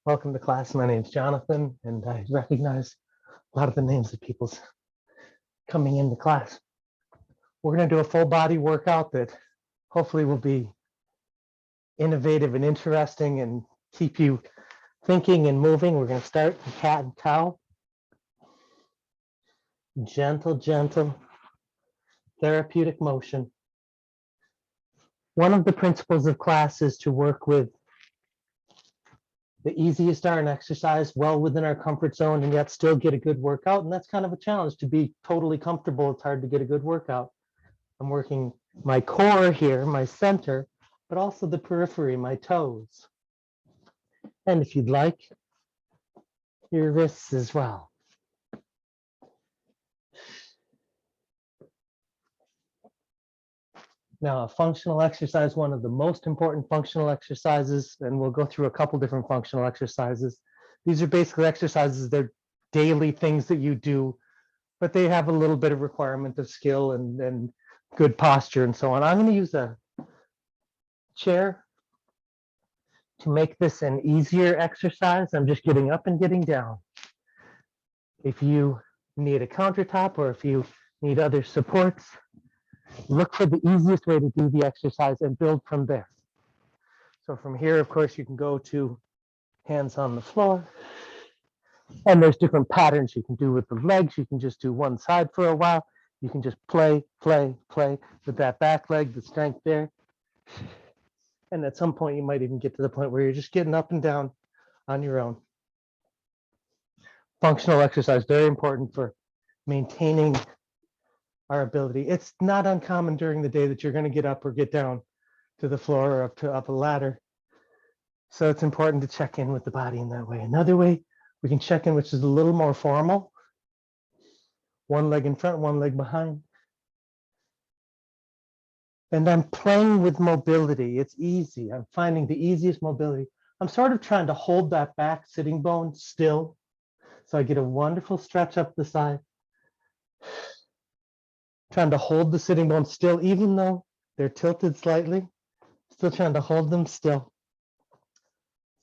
Welcome to class. My name is Jonathan, and I recognize a lot of the names of people's coming into class. We're going to do a full body workout that hopefully will be innovative and interesting and keep you thinking and moving. We're going to start the cat and cow. Gentle, gentle, therapeutic motion. One of the principles of class is to work with the easiest iron exercise well within our comfort zone and yet still get a good workout. And that's kind of a challenge. To be totally comfortable, it's hard to get a good workout. I'm working my core here, my center, but also the periphery, my toes. And if you'd like, your wrists as well. Now, a functional exercise, one of the most important functional exercises, and we'll go through a couple different functional exercises. These are basically exercises, they're daily things that you do, but they have a little bit of requirement of skill and good posture and so on. I'm going to use a chair to make this an easier exercise. I'm just getting up and getting down. If you need a countertop or if you need other supports, look for the easiest way to do the exercise and build from there. So from here, of course, you can go to hands on the floor. And there's different patterns you can do with the legs. You can just do one side for a while. You can just play with that back leg, the strength there. And at some point, you might even get to the point where you're just getting up and down on your own. Functional exercise, very important for maintaining our ability. It's not uncommon during the day that you're going to get up or get down to the floor or up a ladder. So it's important to check in with the body in that way. Another way we can check in, which is a little more formal. One leg in front, one leg behind. And I'm playing with mobility. It's easy. I'm finding the easiest mobility. I'm sort of trying to hold that back sitting bone still. So I get a wonderful stretch up the side. Trying to hold the sitting bones still, even though they're tilted slightly, still trying to hold them still.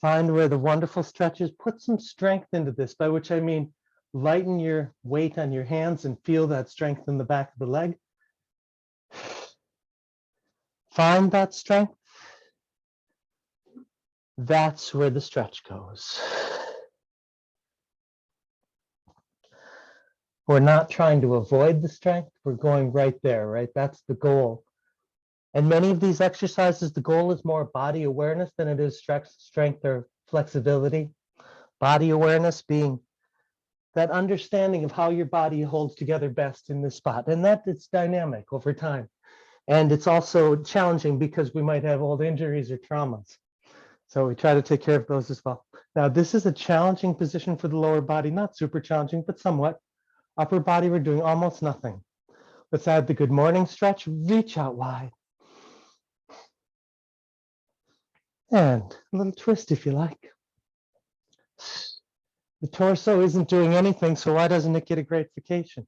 Find where the wonderful stretch is. Put some strength into this, by which I mean lighten your weight on your hands and feel that strength in the back of the leg. Find that strength. That's where the stretch goes. We're not trying to avoid the strength. We're going right there, right? That's the goal. And many of these exercises, the goal is more body awareness than it is strength or flexibility. Body awareness being that understanding of how your body holds together best in this spot. And that it's dynamic over time. And it's also challenging because we might have old injuries or traumas. So we try to take care of those as well. Now, this is a challenging position for the lower body, not super challenging, but somewhat. Upper body, we're doing almost nothing. Let's add the good morning stretch. Reach out wide. And a little twist if you like. The torso isn't doing anything, so why doesn't it get a gratification?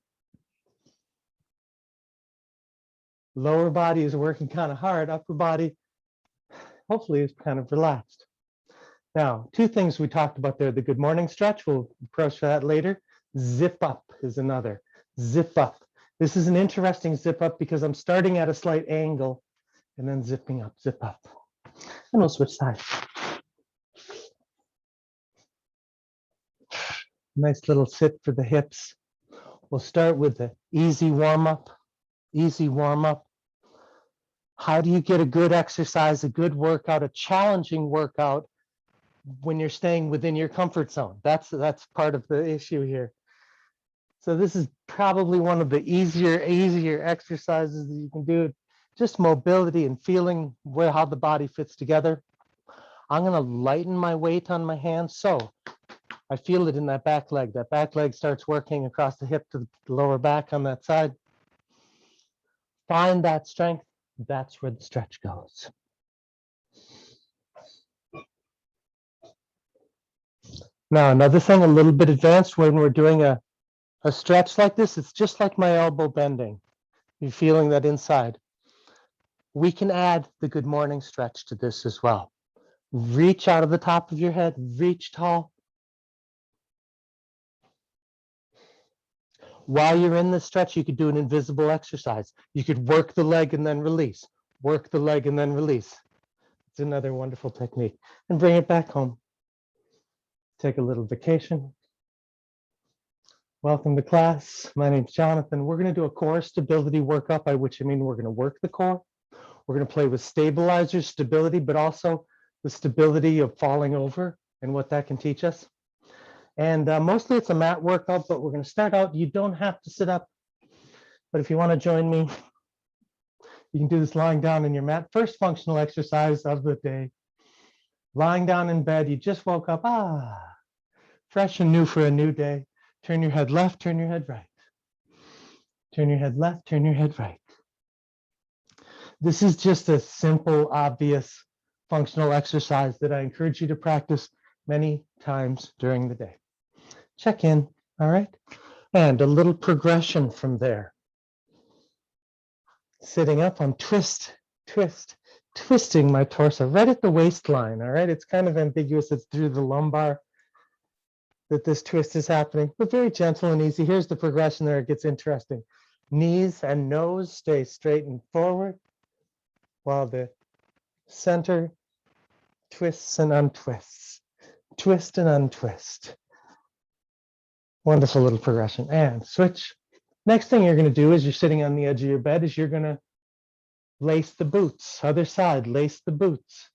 Lower body is working kind of hard. Upper body, hopefully, is kind of relaxed. Now, two things we talked about there. The good morning stretch, we'll approach that later. Zip up is another. Zip up. This is an interesting zip up because I'm starting at a slight angle and then zipping up, zip up. And we'll switch sides. Nice little sit for the hips. We'll start with the easy warm up. Easy warm up. How do you get a good exercise, a good workout, a challenging workout when you're staying within your comfort zone? That's part of the issue here. So this is probably one of the easier exercises that you can do. Just mobility and feeling how the body fits together. I'm going to lighten my weight on my hands. So I feel it in that back leg. That back leg starts working across the hip to the lower back on that side. Find that strength. That's where the stretch goes. Now, another thing, a little bit advanced when we're doing a stretch like this, it's just like my elbow bending. You're feeling that inside. We can add the good morning stretch to this as well. Reach out of the top of your head, reach tall. While you're in the stretch, you could do an invisible exercise. You could work the leg and then release, work the leg and then release. It's another wonderful technique. And bring it back home. Take a little vacation. Welcome to class. My name's Jonathan. We're going to do a core stability workup, by which I mean we're going to work the core. We're going to play with stabilizers, stability, but also the stability of falling over and what that can teach us. And mostly it's a mat workout, but we're going to start out. You don't have to sit up, but if you want to join me, you can do this lying down in your mat. First functional exercise of the day. Lying down in bed, you just woke up, fresh and new for a new day. Turn your head left, turn your head right. Turn your head left, turn your head right. This is just a simple, obvious functional exercise that I encourage you to practice many times during the day. Check in, all right? And a little progression from there. Sitting up, I'm twisting my torso right at the waistline, all right? It's kind of ambiguous, it's through the lumbar that this twist is happening, but very gentle and easy. Here's the progression there, it gets interesting. Knees and nose stay straight and forward, while the center twists and untwists. Twist and untwist. Wonderful little progression. And switch. Next thing you're going to do is you're sitting on the edge of your bed is you're going to lace the boots. Other side, lace the boots.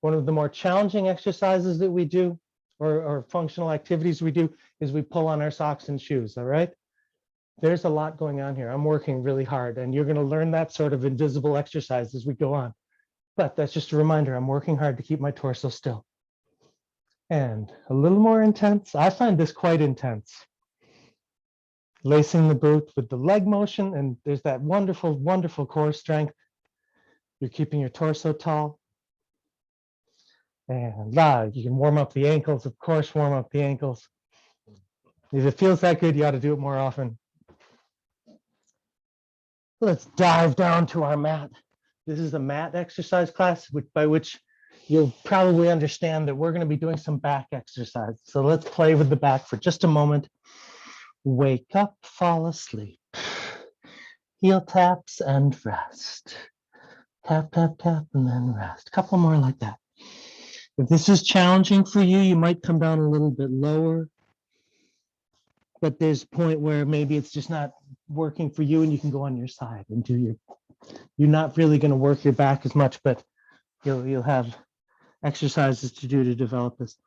One of the more challenging exercises that we do or functional activities we do is we pull on our socks and shoes, all right? There's a lot going on here. I'm working really hard and you're going to learn that sort of invisible exercise as we go on. But that's just a reminder, I'm working hard to keep my torso still. And a little more intense. I find this quite intense. Lacing the boot with the leg motion, and there's that wonderful, wonderful core strength. You're keeping your torso tall. And you can warm up the ankles, of course, warm up the ankles. If it feels that good, you ought to do it more often. Let's dive down to our mat. This is a mat exercise class, by which you'll probably understand that we're going to be doing some back exercise. So let's play with the back for just a moment. Wake up, fall asleep. Heel taps and rest. Tap, tap, tap, and then rest. A couple more like that. If this is challenging for you, you might come down a little bit lower. But there's a point where maybe it's just not working for you and you can go on your side and do you're not really going to work your back as much, but you'll have exercises to do to develop this.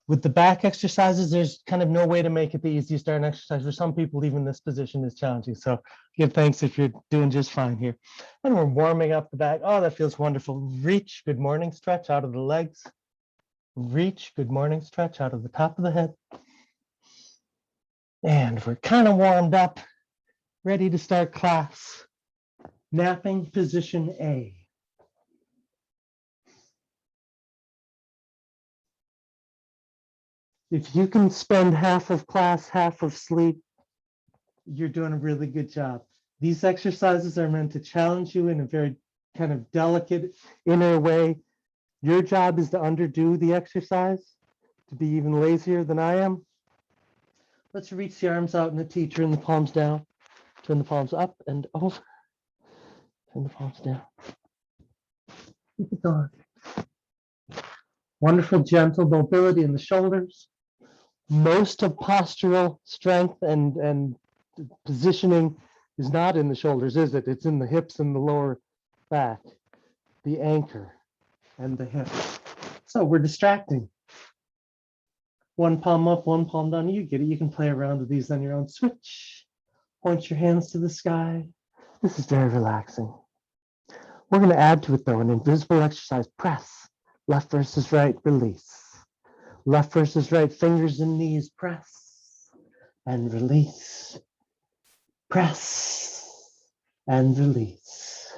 With the back exercises, there's kind of no way to make it the easiest start exercise. For some people, even this position is challenging. So give thanks if you're doing just fine here. And we're warming up the back. Oh, that feels wonderful. Reach, good morning stretch out of the legs. Reach, good morning stretch out of the top of the head. And we're kind of warmed up, ready to start class. Napping position A. If you can spend half of class, half of sleep, you're doing a really good job. These exercises are meant to challenge you in a very kind of delicate inner way. Your job is to underdo the exercise, to be even lazier than I am. Let's reach the arms out in a T, turn the palms down, turn the palms up and over, turn the palms down. Keep it going. Wonderful, gentle mobility in the shoulders. Most of postural strength and positioning is not in the shoulders, is it? It's in the hips and the lower back, the anchor and the hip. So we're distracting. One palm up, one palm down. You get it. You can play around with these on your own. Switch. Point your hands to the sky. This is very relaxing. We're going to add to it, though, an invisible exercise. Press. Left versus right. Release. Left versus right. Fingers and knees. Press and release. Press and release.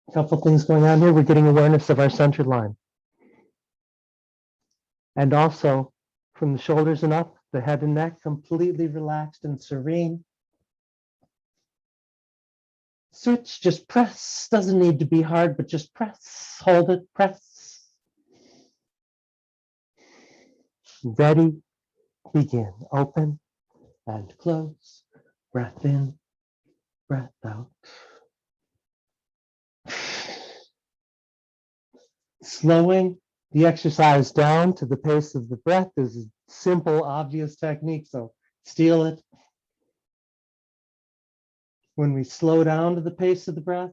A couple things going on here. We're getting awareness of our center line. And also from the shoulders and up, the head and neck completely relaxed and serene. Switch, just press. Doesn't need to be hard, but just press. Hold it, press. Ready, begin. Open and close. Breath in, breath out. Slowing the exercise down to the pace of the breath is a simple, obvious technique, so steal it. When we slow down to the pace of the breath,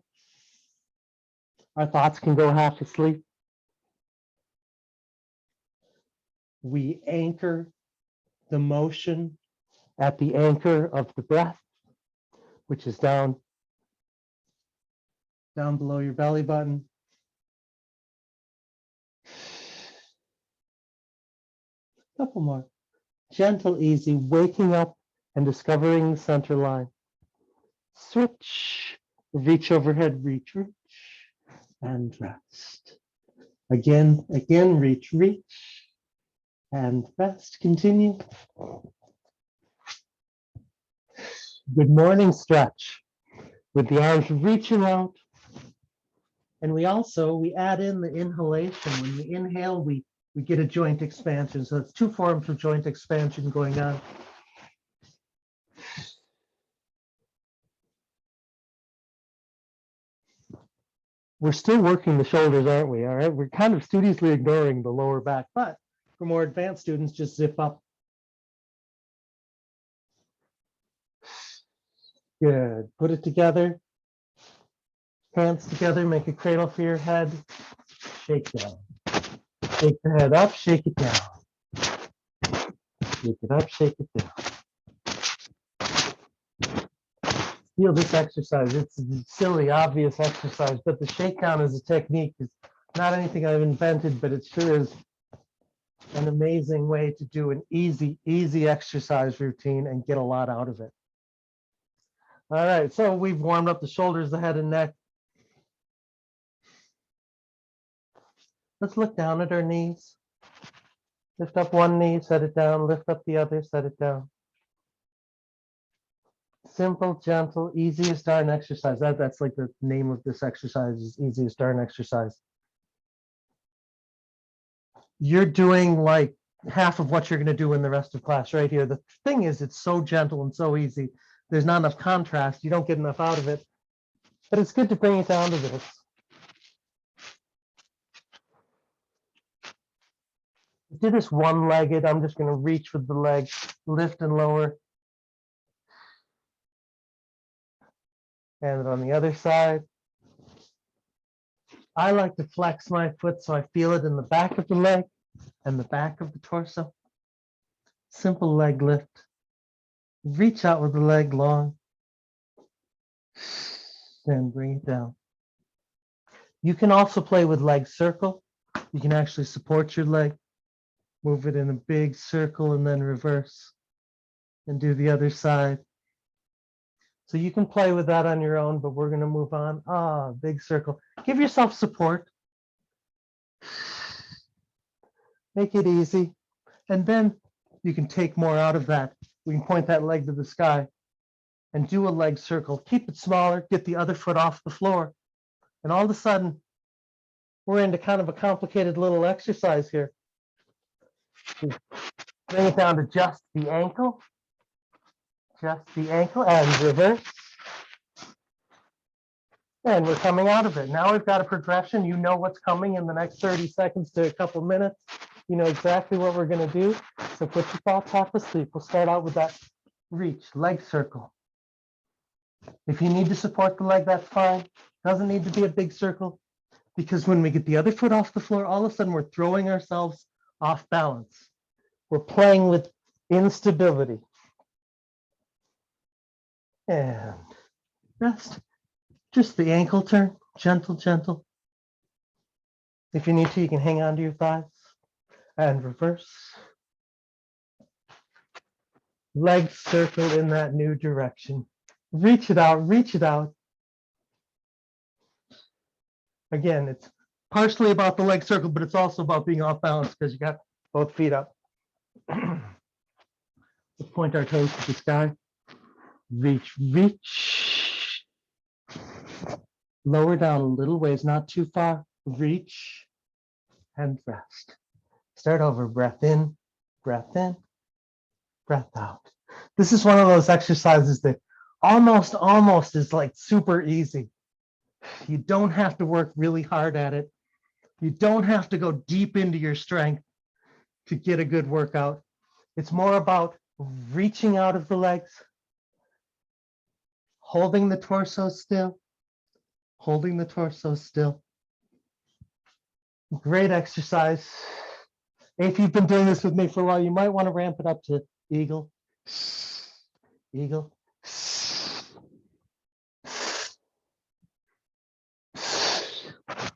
our thoughts can go half asleep. We anchor the motion at the anchor of the breath, which is down below your belly button. Couple more. Gentle, easy, waking up and discovering the center line. Switch, reach overhead, reach, and rest. Again, reach, and rest. Continue. Good morning stretch with the arms reaching out. And we add in the inhalation. When we inhale, we get a joint expansion. So it's two forms of joint expansion going on. We're still working the shoulders, aren't we? All right, we're kind of studiously ignoring the lower back, but for more advanced students, just zip up. Good. Put it together. Hands together, make a cradle for your head. Shake down. Shake the head up, shake it down. Shake it up, shake it down. Feel this exercise. It's a silly, obvious exercise, but the shakedown as a technique is not anything I've invented, but it sure is an amazing way to do an easy exercise routine and get a lot out of it. All right, so we've warmed up the shoulders, the head and neck. Let's look down at our knees. Lift up one knee, set it down, lift up the other, set it down. Simple, gentle, easy as darn exercise. That's like the name of this exercise, is easy as darn exercise. You're doing like half of what you're going to do in the rest of class right here. The thing is, it's so gentle and so easy. There's not enough contrast. You don't get enough out of it. But it's good to bring it down to this. Do this one-legged. I'm just going to reach with the leg, lift and lower. And on the other side, I like to flex my foot so I feel it in the back of the leg and the back of the torso. Simple leg lift. Reach out with the leg long. Then bring it down. You can also play with leg circle. You can actually support your leg. Move it in a big circle and then reverse. And do the other side. So you can play with that on your own, but we're going to move on. Big circle. Give yourself support. Make it easy. And then you can take more out of that. We can point that leg to the sky and do a leg circle. Keep it smaller, get the other foot off the floor. And all of a sudden, we're into kind of a complicated little exercise here. Bring it down to just the ankle. Just the ankle and reverse. And we're coming out of it. Now we've got a progression. You know what's coming in the next 30 seconds to a couple minutes. You know exactly what we're going to do. So put your thoughts half asleep. We'll start out with that reach, leg circle. If you need to support the leg, that's fine. Doesn't need to be a big circle, because when we get the other foot off the floor, all of a sudden we're throwing ourselves off balance. We're playing with instability. And rest. Just the ankle turn, gentle, gentle. If you need to, you can hang on to your thighs and reverse. Leg circle in that new direction. Reach it out, reach it out. Again, it's partially about the leg circle, but it's also about being off balance because you got both feet up. Let's point our toes to the sky. Reach, reach. Lower down a little ways, not too far. Reach and rest. Start over. Breath in, breath in, breath out. This is one of those exercises that almost is like super easy. You don't have to work really hard at it. You don't have to go deep into your strength to get a good workout. It's more about reaching out of the legs, holding the torso still, holding the torso still. Great exercise. If you've been doing this with me for a while, you might want to ramp it up to eagle, eagle.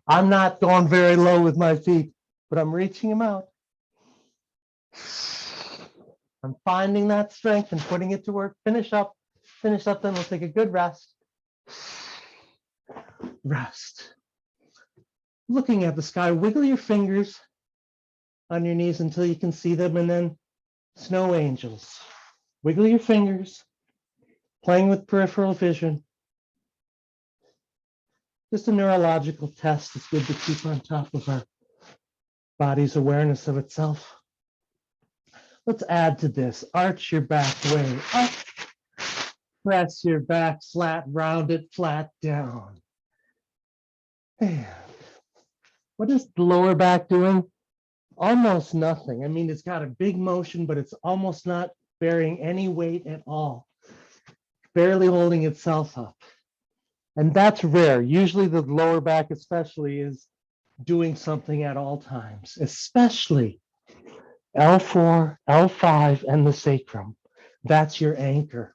I'm not going very low with my feet, but I'm reaching them out. I'm finding that strength and putting it to work. Finish up, then we'll take a good rest. Rest. Looking at the sky, wiggle your fingers on your knees until you can see them, and then snow angels. Wiggle your fingers, playing with peripheral vision. Just a neurological test. It's good to keep on top of our body's awareness of itself. Let's add to this. Arch your back way up. Press your back flat, round it flat down. And what is the lower back doing? Almost nothing. I mean, it's got a big motion, but it's almost not bearing any weight at all. Barely holding itself up. And that's rare. Usually the lower back especially is doing something at all times, especially L4, L5, and the sacrum. That's your anchor.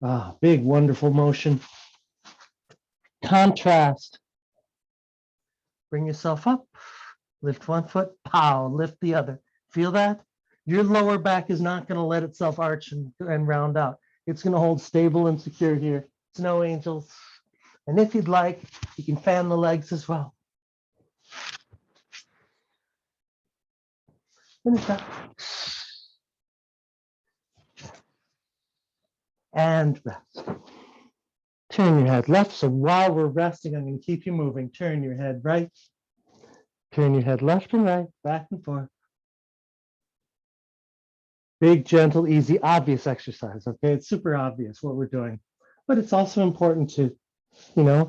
Ah, big, wonderful motion. Contrast. Bring yourself up, lift one foot, pow, lift the other. Feel that? Your lower back is not going to let itself arch and round out. It's going to hold stable and secure here. Snow angels. And if you'd like, you can fan the legs as well. Finish up. And rest. Turn your head left. So while we're resting, I'm going to keep you moving. Turn your head right. Turn your head left and right, back and forth. Big, gentle, easy, obvious exercise, okay? It's super obvious what we're doing. But it's also important to,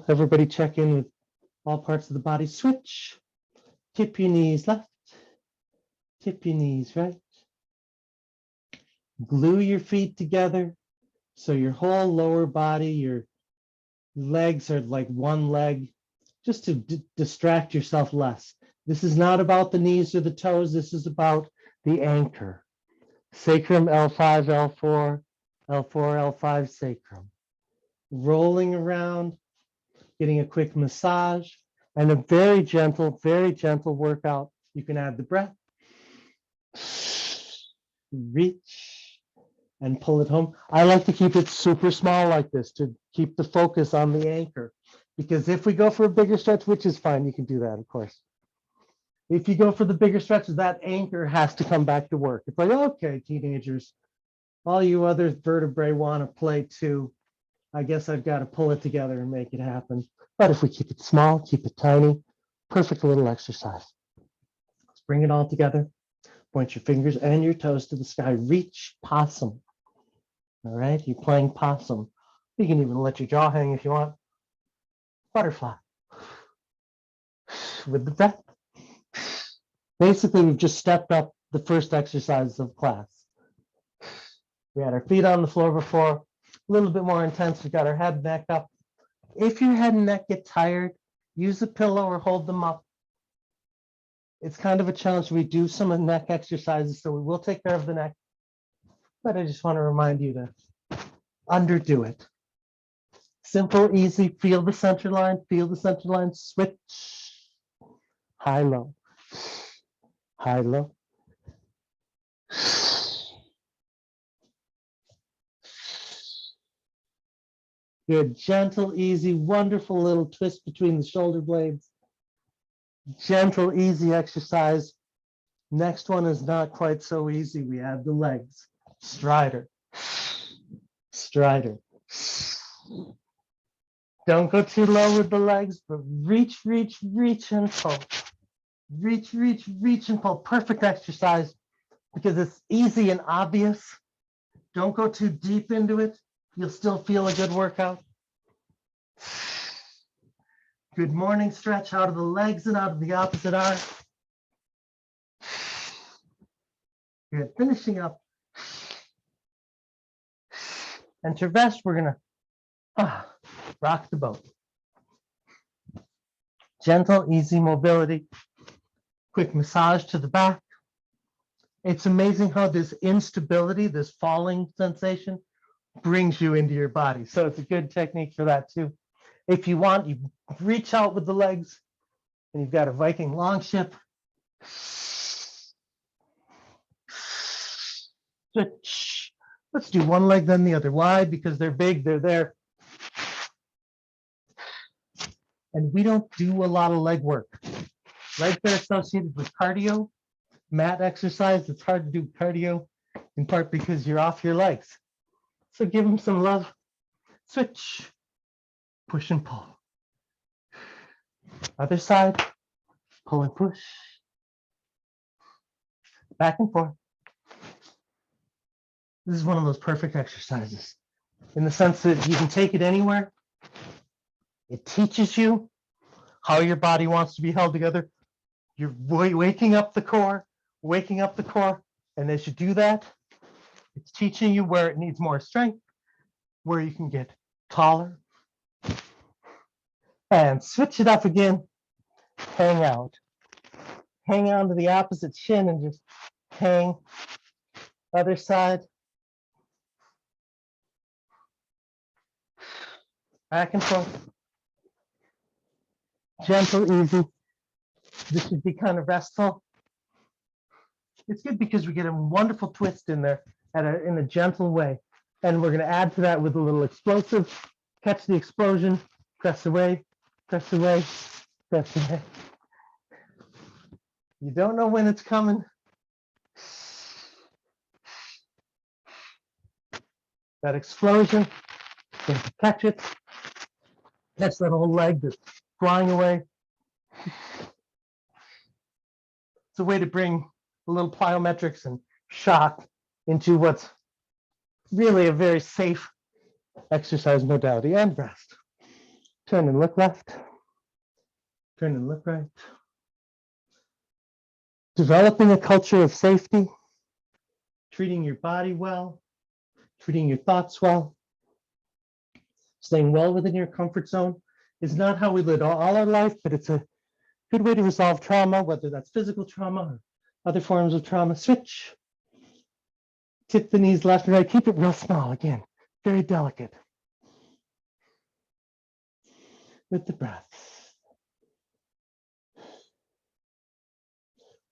everybody check in with all parts of the body. Switch. Tip your knees left. Tip your knees right. Glue your feet together. So your whole lower body, your legs are like one leg, just to distract yourself less. This is not about the knees or the toes. This is about the anchor. Sacrum, L5, L4, L4, L5, sacrum. Rolling around, getting a quick massage, and a very gentle workout. You can add the breath. Reach and pull it home. I like to keep it super small like this to keep the focus on the anchor. Because if we go for a bigger stretch, which is fine, you can do that, of course. If you go for the bigger stretches, that anchor has to come back to work. It's like, okay, teenagers, all you other vertebrae want to play too. I guess I've got to pull it together and make it happen. But if we keep it small, keep it tiny, perfect little exercise. Let's bring it all together. Point your fingers and your toes to the sky. Reach possum. All right, you're playing possum. You can even let your jaw hang if you want. Butterfly. With the breath. Basically, we've just stepped up the first exercise of class. We had our feet on the floor before, a little bit more intense. We got our head, neck up. If your head and neck get tired, use a pillow or hold them up. It's kind of a challenge. We do some of the neck exercises, so we will take care of the neck. But I just want to remind you to underdo it. Simple, easy, feel the center line, switch. High, low. High, low. Good, gentle, easy, wonderful little twist between the shoulder blades. Gentle, easy exercise. Next one is not quite so easy. We add the legs. Strider. Strider. Don't go too low with the legs, but reach, reach, reach and pull. Reach, reach, reach and pull. Perfect exercise because it's easy and obvious. Don't go too deep into it. You'll still feel a good workout. Good morning stretch out of the legs and out of the opposite arm. Good. Finishing up. And to rest, we're gonna rock the boat. Gentle, easy mobility. Quick massage to the back. It's amazing how this instability, this falling sensation, brings you into your body. So it's a good technique for that too. If you want, you reach out with the legs and you've got a Viking longship. Switch. Let's do one leg, then the other. Why? Because they're big, they're there. And we don't do a lot of leg work. Legs are associated with cardio, mat exercise. It's hard to do cardio in part because you're off your legs. So give them some love. Switch, push and pull. Other side, pull and push. Back and forth. This is one of those perfect exercises in the sense that you can take it anywhere. It teaches you how your body wants to be held together. You're waking up the core, and as you do that, it's teaching you where it needs more strength, where you can get taller. And switch it up again. Hang out. Hang on to the opposite shin and just hang. Other side. Back and forth. Gentle, easy. This should be kind of restful. It's good because we get a wonderful twist in there in a gentle way. And we're going to add to that with a little explosive. Catch the explosion, press away, press away, press away. You don't know when it's coming. That explosion, you have to catch it. Catch that whole leg that's flying away. It's a way to bring a little plyometrics and shock into what's really a very safe exercise modality. And rest. Turn and look left. Turn and look right. Developing a culture of safety, treating your body well, treating your thoughts well, staying well within your comfort zone is not how we live all our life, but it's a good way to resolve trauma, whether that's physical trauma or other forms of trauma. Switch. Tip the knees left and right. Keep it real small again, very delicate. With the breath.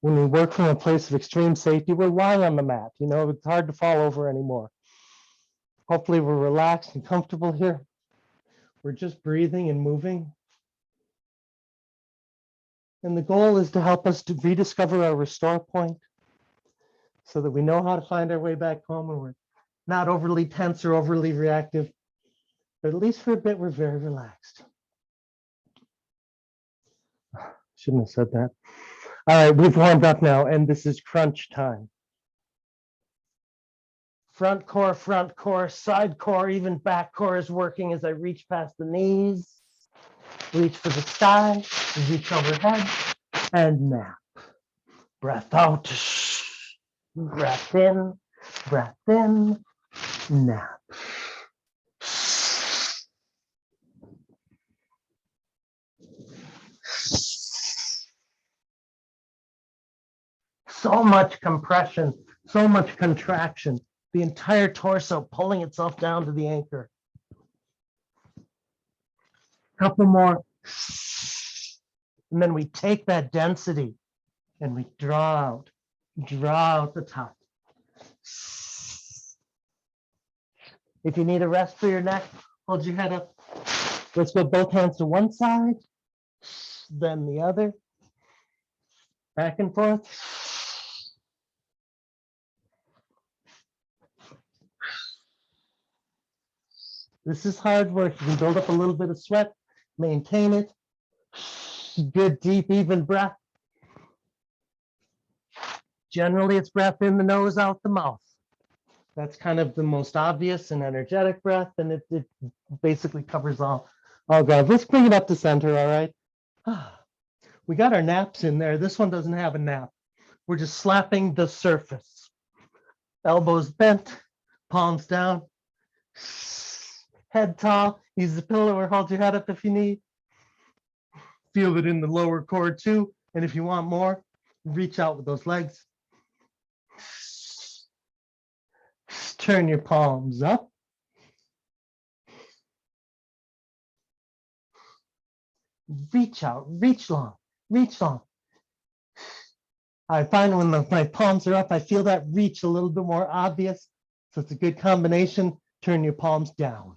When we work from a place of extreme safety, we're lying on the mat. You know, it's hard to fall over anymore. Hopefully we're relaxed and comfortable here. We're just breathing and moving. And the goal is to help us to rediscover our restore point so that we know how to find our way back home and we're not overly tense or overly reactive. But at least for a bit, we're very relaxed. Shouldn't have said that. All right, we've warmed up now, and this is crunch time. Front core, side core, even back core is working as I reach past the knees. Reach for the sky, reach overhead, and nap. Breath out, breath in, nap. So much compression, so much contraction, the entire torso pulling itself down to the anchor. Couple more. And then we take that density and we draw out the top. If you need a rest for your neck, hold your head up. Let's go both hands to one side, then the other. Back and forth. This is hard work. You can build up a little bit of sweat, maintain it. Good, deep, even breath. Generally, it's breath in the nose, out the mouth. That's kind of the most obvious and energetic breath, and it basically covers all ground. Let's bring it up to center, all right? We got our naps in there. This one doesn't have a nap. We're just slapping the surface. Elbows bent, palms down, head tall. Use the pillow or hold your head up if you need. Feel it in the lower core too. And if you want more, reach out with those legs. Turn your palms up. Reach out, reach long, reach long. I find when my palms are up, I feel that reach a little bit more obvious. So it's a good combination. Turn your palms down.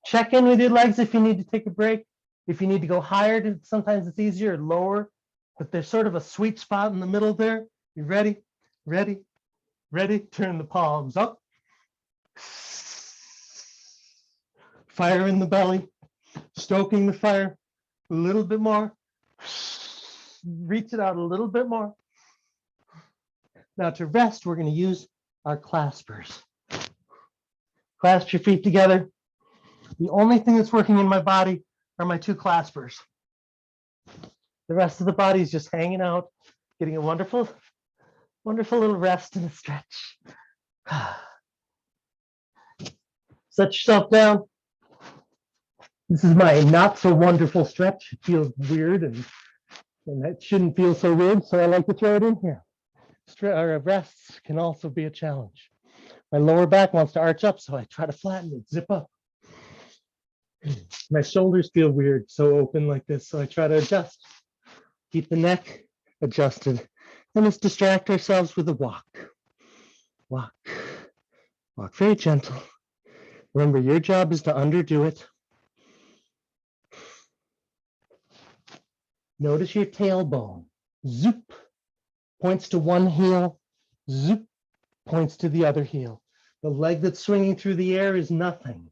Check in with your legs if you need to take a break. If you need to go higher, sometimes it's easier, or lower, but there's sort of a sweet spot in the middle there. You ready? Ready? Ready? Turn the palms up. Fire in the belly, stoking the fire a little bit more. Reach it out a little bit more. Now to rest, we're going to use our claspers. Clasp your feet together. The only thing that's working in my body are my two claspers. The rest of the body is just hanging out, getting a wonderful, wonderful little rest and a stretch. Set yourself down. This is my not so wonderful stretch. It feels weird and that shouldn't feel so weird, so I like to throw it in here. Rests can also be a challenge. My lower back wants to arch up, so I try to flatten it, zip up. My shoulders feel weird, so open like this, so I try to adjust. Keep the neck adjusted. And let's distract ourselves with a walk. Walk. Walk very gentle. Remember, your job is to underdo it. Notice your tailbone. Zoop. Points to one heel. Zoop. Points to the other heel. The leg that's swinging through the air is nothing.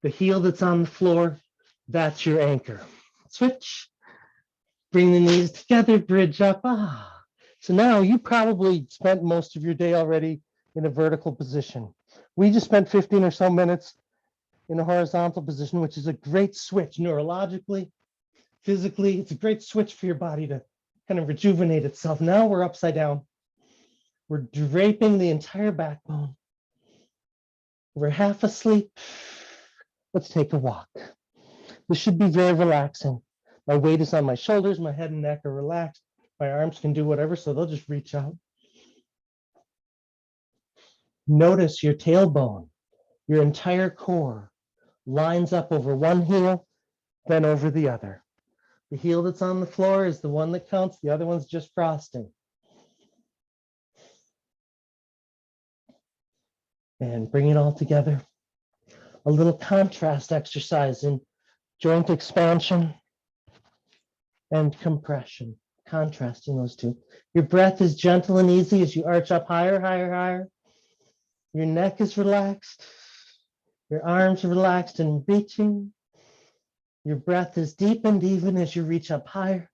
The heel that's on the floor, that's your anchor. Switch. Bring the knees together, bridge up. So now you probably spent most of your day already in a vertical position. We just spent 15 or so minutes in a horizontal position, which is a great switch neurologically, physically. It's a great switch for your body to kind of rejuvenate itself. Now we're upside down. We're draping the entire backbone. We're half asleep. Let's take a walk. This should be very relaxing. My weight is on my shoulders, my head and neck are relaxed. My arms can do whatever, so they'll just reach out. Notice your tailbone, your entire core lines up over one heel, then over the other. The heel that's on the floor is the one that counts, the other one's just frosting. And bring it all together. A little contrast exercise in joint expansion and compression, contrasting those two. Your breath is gentle and easy as you arch up higher, higher, higher. Your neck is relaxed. Your arms are relaxed and reaching. Your breath is deep and even as you reach up higher,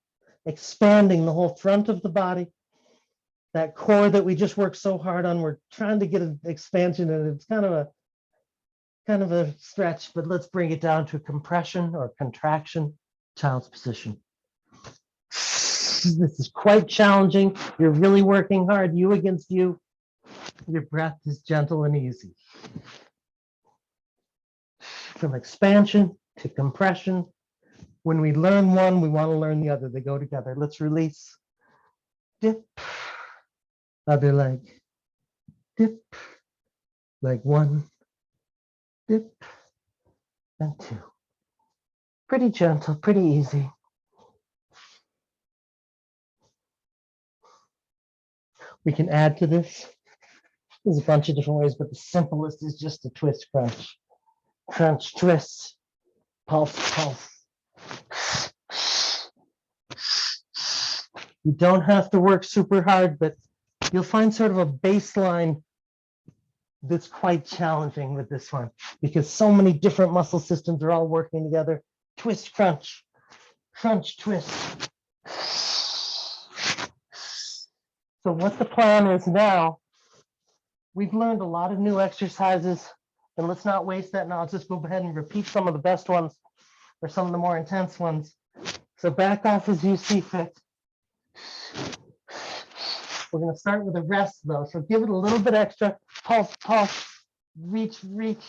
expanding the whole front of the body. That core that we just worked so hard on, we're trying to get an expansion and it's kind of a stretch, but let's bring it down to compression or contraction, child's position. This is quite challenging. You're really working hard, you against you. Your breath is gentle and easy. From expansion to compression. When we learn one, we want to learn the other. They go together. Let's release. Dip. Other leg. Dip. Leg one. Dip. And two. Pretty gentle, pretty easy. We can add to this. There's a bunch of different ways, but the simplest is just a twist crunch. Crunch, twist, pulse, pulse. You don't have to work super hard, but You'll find sort of a baseline that's quite challenging with this one because so many different muscle systems are all working together. Twist, crunch, crunch, twist. So what the plan is now, we've learned a lot of new exercises, and let's not waste that now. Let's just go ahead and repeat some of the best ones or some of the more intense ones. So back off as you see fit. We're going to start with a rest though. So give it a little bit extra. Pulse, pulse, reach, reach,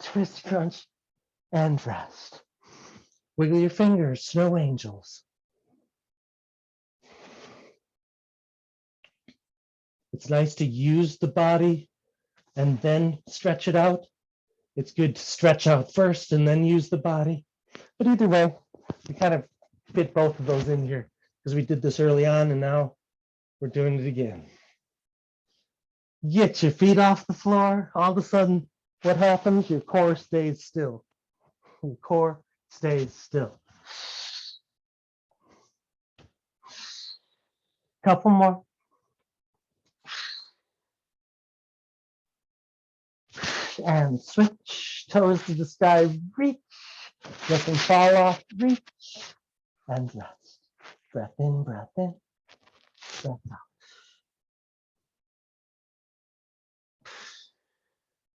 twist, crunch, and rest. Wiggle your fingers, snow angels. It's nice to use the body and then stretch it out. It's good to stretch out first and then use the body. But either way, we kind of fit both of those in here because we did this early on and now we're doing it again. Get your feet off the floor. All of a sudden, what happens? Your core stays still. Your core stays still. Couple more. And switch, toes to the sky, reach, let them fall off, reach, and rest. Breath in, breath out.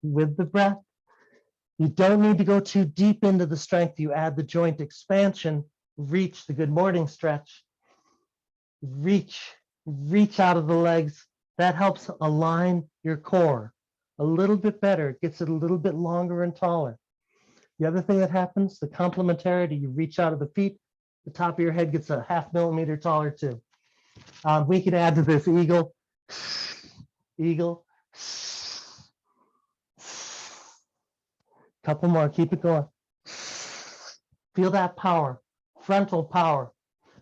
With the breath, you don't need to go too deep into the strength. You add the joint expansion, reach the good morning stretch, reach out of the legs. That helps align your core a little bit better. It gets it a little bit longer and taller. The other thing that happens, the complementarity, you reach out of the feet, the top of your head gets a 0.5 millimeter taller too. We can add to this eagle, eagle. Couple more, keep it going. Feel that power, frontal power,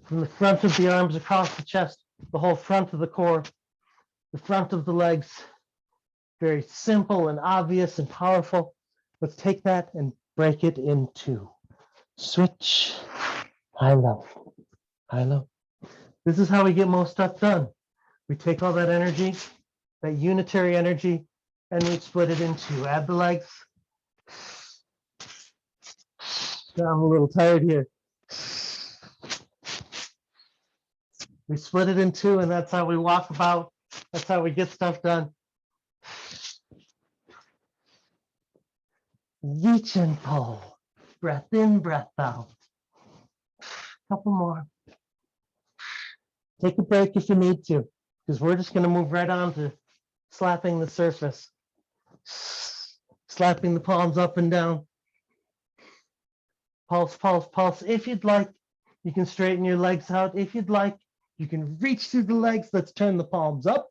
from the front of the arms across the chest, the whole front of the core, the front of the legs. Very simple and obvious and powerful. Let's take that and break it in two. Switch, high, low, high, low. This is how we get most stuff done. We take all that energy, that unitary energy, and we split it in two. Add the legs. Now I'm a little tired here. We split it in two, and that's how we walk about. That's how we get stuff done. Reach and pull. Breath in, breath out. Couple more. Take a break if you need to, because we're just going to move right on to slapping the surface. Slapping the palms up and down. Pulse, pulse, pulse. If you'd like, you can straighten your legs out. If you'd like, you can reach through the legs. Let's turn the palms up.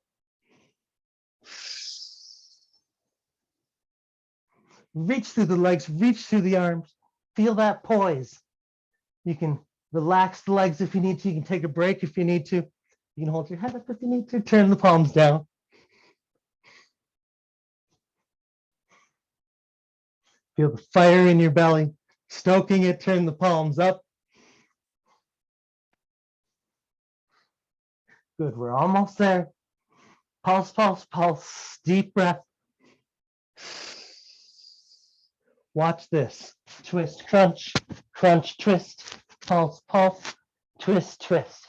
Reach through the legs, reach through the arms. Feel that poise. You can relax the legs if you need to. You can take a break if you need to. You can hold your head up if you need to. Turn the palms down. Feel the fire in your belly. Stoking it, turn the palms up. Good, we're almost there. Pulse, pulse, pulse. Deep breath. Watch this. Twist, crunch, crunch, twist. Pulse, pulse, twist, twist.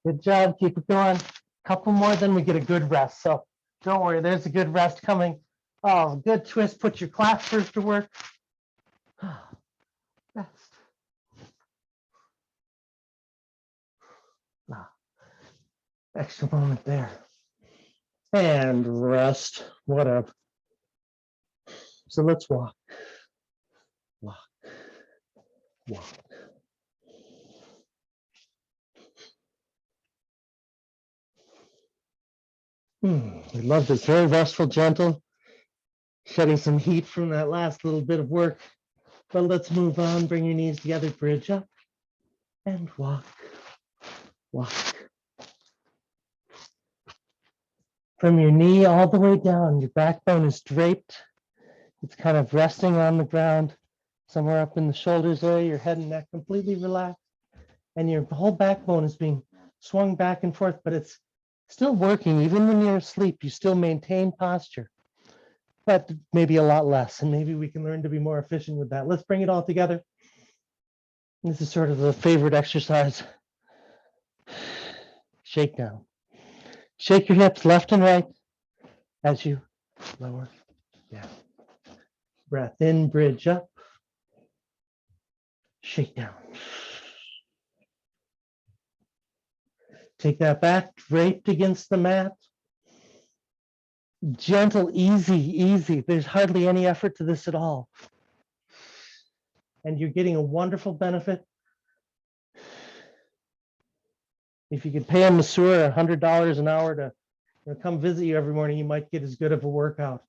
Good job, keep it going. Couple more, then we get a good rest. So don't worry, there's a good rest coming. Oh, good twist, put your claspers to work. Rest. Extra moment there. And rest, whatever. So let's walk, walk, walk. I love this, very restful, gentle, shedding some heat from that last little bit of work. But let's move on, bring your knees together, bridge up, and walk, walk. From your knee all the way down, your backbone is draped. It's kind of resting on the ground. somewhere up in the shoulders area, your head and neck completely relaxed, and your whole backbone is being swung back and forth, but it's still working. Even when you're asleep, you still maintain posture, but maybe a lot less. And maybe we can learn to be more efficient with that. Let's bring it all together. This is sort of a favorite exercise. Shake down. Shake your hips left and right as you lower down. Breath in, bridge up. Shake down. Take that back, draped against the mat. Gentle, easy, easy. There's hardly any effort to this at all. And you're getting a wonderful benefit. If you could pay a masseur $100 an hour to come visit you every morning, you might get as good of a workout.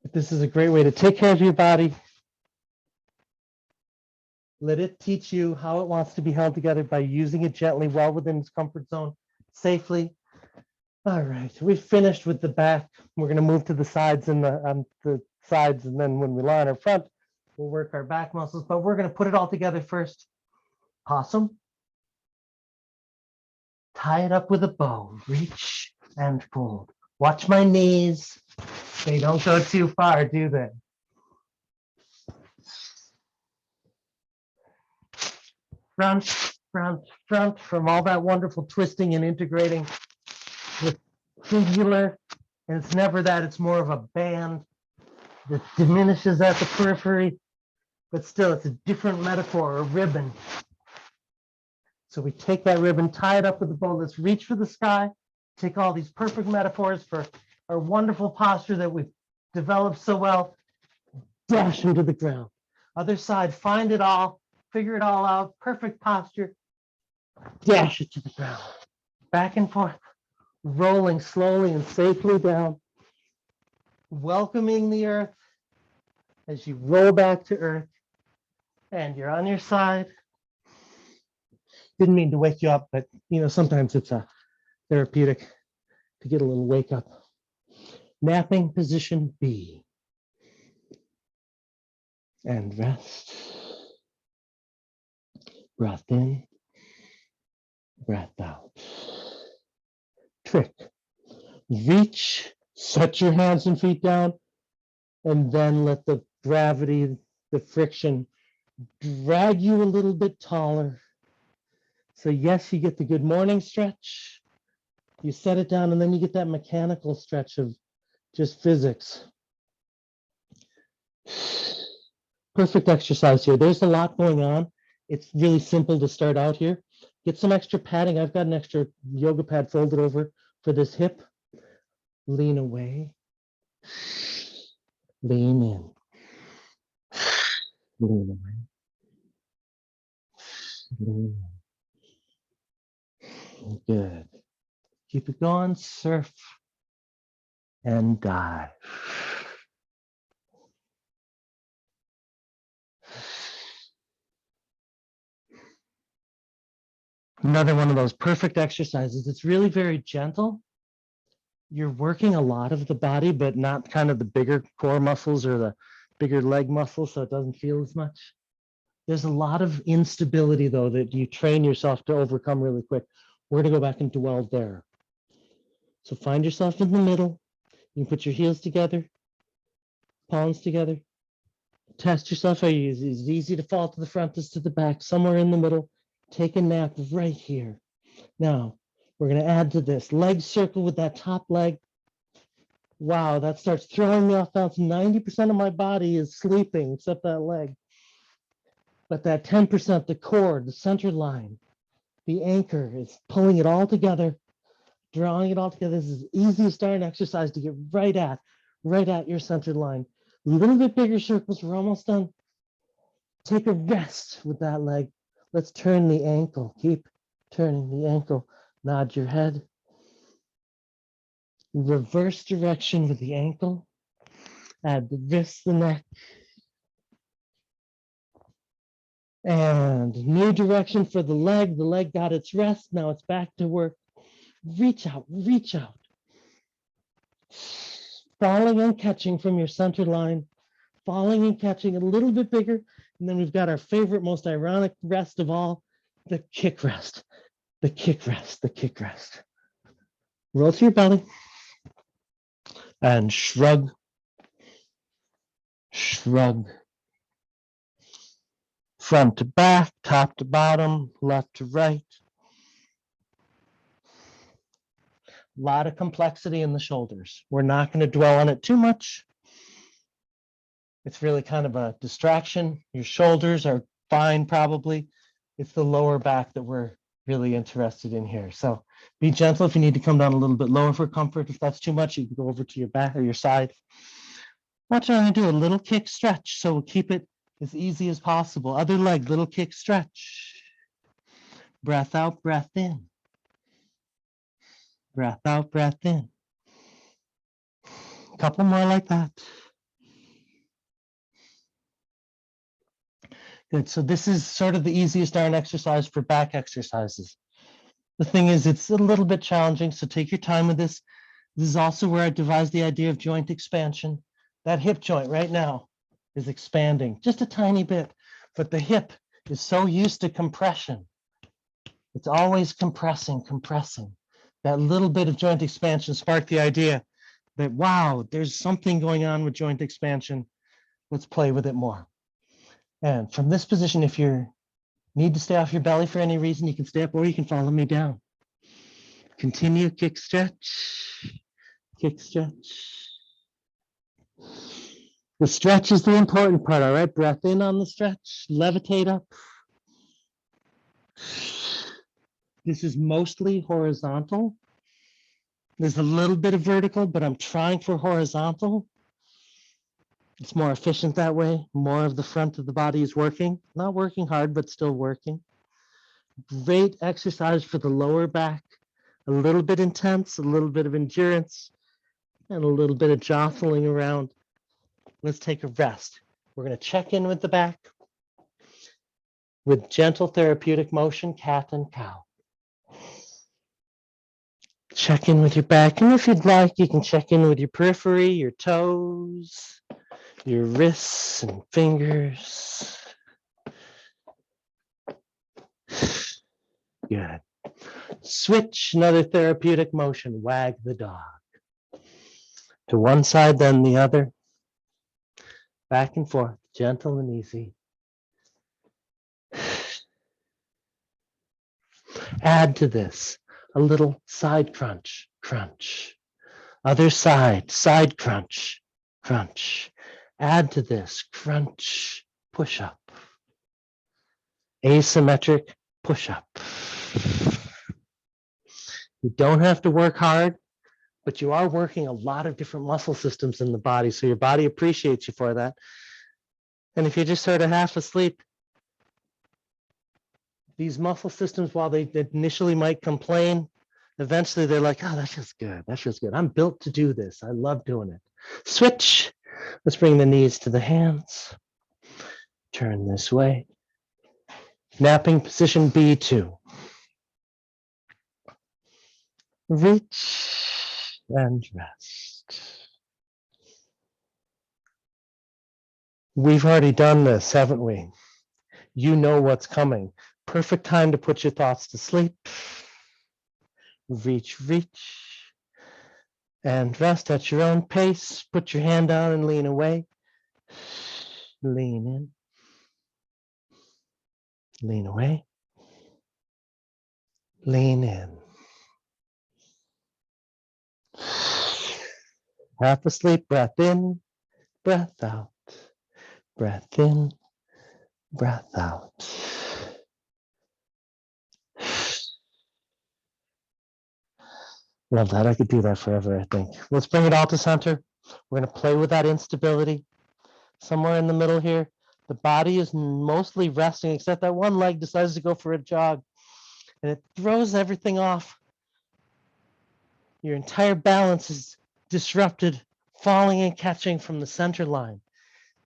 But this is a great way to take care of your body. Let it teach you how it wants to be held together by using it gently, well within its comfort zone, safely. All right, we've finished with the back. We're going to move to the sides and the sides, and then when we lie on our front, we'll work our back muscles. But we're going to put it all together first. Possum. Tie it up with a bow. Reach and fold. Watch my knees. They don't go too far, do they? Front, front, front, from all that wonderful twisting and integrating with singular. And it's never that, it's more of a band that diminishes at the periphery, but still it's a different metaphor, a ribbon. So we take that ribbon, tie it up with the bow. Let's reach for the sky. Take all these perfect metaphors for our wonderful posture that we've developed so well. Dash into the ground. Other side, find it all. Figure it all out. Perfect posture. Dash it to the ground. Back and forth. Rolling slowly and safely down. Welcoming the earth as you roll back to earth. And you're on your side. Didn't mean to wake you up, but sometimes it's a therapeutic to get a little wake up. Napping position B. And rest. Breath in, breath out. Trick. Reach, set your hands and feet down, and then let the gravity, the friction, drag you a little bit taller. So yes, you get the good morning stretch. You set it down, and then you get that mechanical stretch of just physics. Perfect exercise here. There's a lot going on. It's really simple to start out here. Get some extra padding. I've got an extra yoga pad folded over for this hip. Lean away. Lean in. Lean away. Lean in. Good. Keep it going. Surf and dive. Another one of those perfect exercises. It's really very gentle. You're working a lot of the body, but not kind of the bigger core muscles or the bigger leg muscles, so it doesn't feel as much. There's a lot of instability, though, that you train yourself to overcome really quick. We're going to go back and dwell there. So find yourself in the middle. You can put your heels together, palms together. Test yourself. Are you, is it easy to fall to the front as to the back? Somewhere in the middle. Take a nap right here. Now, we're going to add to this. Leg circle with that top leg. Wow, that starts throwing me off balance. 90% of my body is sleeping except that leg. But that 10%, the core, the center line, the anchor is pulling it all together, drawing it all together. This is easy starting exercise to get right at your center line. A little bit bigger circles. We're almost done. Take a rest with that leg. Let's turn the ankle. Keep turning the ankle. Nod your head. Reverse direction with the ankle. Add the wrist, the neck. And new direction for the leg. The leg got its rest. Now it's back to work. Reach out, reach out. Falling and catching from your center line. falling and catching a little bit bigger. And then we've got our favorite, most ironic rest of all, the kick rest, the kick rest, the kick rest. Roll to your belly and shrug, shrug. Front to back, top to bottom, left to right. A lot of complexity in the shoulders. We're not going to dwell on it too much. It's really kind of a distraction. Your shoulders are fine, probably. It's the lower back that we're really interested in here. So be gentle if you need to come down a little bit lower for comfort. If that's too much, you can go over to your back or your side. Watch, I'm going to do a little kick stretch. So we'll keep it as easy as possible. Other leg, little kick stretch. Breath out, breath in. Breath out, breath in. A couple more like that. Good. So this is sort of the easiest iron exercise for back exercises. The thing is, it's a little bit challenging, so take your time with this. This is also where I devised the idea of joint expansion. That hip joint right now is expanding just a tiny bit, but the hip is so used to compression. It's always compressing, compressing. That little bit of joint expansion sparked the idea that, wow, there's something going on with joint expansion. Let's play with it more. And from this position, if you need to stay off your belly for any reason, you can stay up or you can follow me down. Continue, kick stretch, kick stretch. The stretch is the important part, all right? Breath in on the stretch, levitate up. This is mostly horizontal. There's a little bit of vertical, but I'm trying for horizontal. It's more efficient that way. More of the front of the body is working. Not working hard, but still working. Great exercise for the lower back. A little bit intense, a little bit of endurance, and a little bit of jostling around. Let's take a rest. We're going to check in with the back with gentle therapeutic motion, cat and cow. Check in with your back, and if you'd like, you can check in with your periphery, your toes, your wrists and fingers. Good. Switch, another therapeutic motion, wag the dog. To one side, then the other. Back and forth, gentle and easy. Add to this a little side crunch, crunch. Other side, side crunch, crunch. Add to this, crunch, push up. Asymmetric push up. You don't have to work hard, but you are working a lot of different muscle systems in the body, so your body appreciates you for that. And if you're just sort of half asleep, these muscle systems, while they initially might complain, eventually they're like, oh, that feels good. That feels good. I'm built to do this. I love doing it. Switch. Let's bring the knees to the hands. Turn this way. Napping position B2. Reach and rest. We've already done this, haven't we? You know what's coming. Perfect time to put your thoughts to sleep. Reach, reach, and rest at your own pace. Put your hand down and lean away. Lean in. Lean away. Lean in. Half asleep, breath in, breath out. Breath in, breath out. Love that. I could do that forever, I think. Let's bring it all to center. We're going to play with that instability. Somewhere in the middle here, the body is mostly resting, except that one leg decides to go for a jog. And it throws everything off. Your entire balance is disrupted, falling and catching from the center line.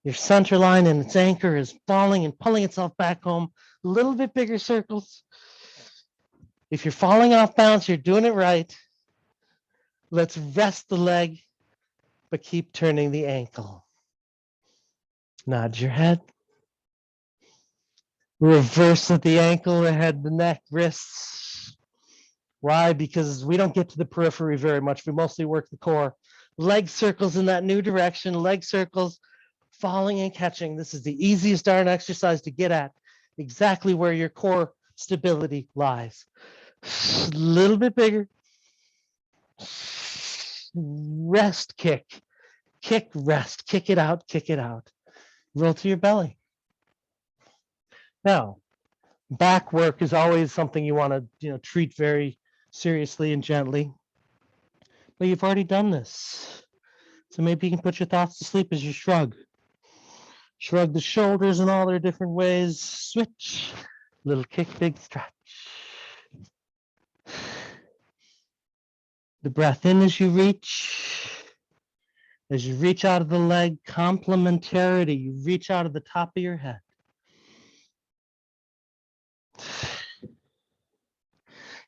Your center line and its anchor is falling and pulling itself back home. A little bit bigger circles. If you're falling off balance, you're doing it right. Let's rest the leg, but keep turning the ankle. Nod your head. Reverse at the ankle, the head, the neck, wrists. Why? Because we don't get to the periphery very much. We mostly work the core. Leg circles in that new direction, leg circles, falling and catching. This is the easiest darn exercise to get at, exactly where your core stability lies. A little bit bigger. Rest, kick, kick, rest, kick it out, kick it out. Roll to your belly. Now, back work is always something you want to, treat very seriously and gently. But you've already done this. So maybe you can put your thoughts to sleep as you shrug. Shrug the shoulders in all their different ways. Switch. Little kick, big stretch. The breath in as you reach. As you reach out of the leg, complementarity. You reach out of the top of your head.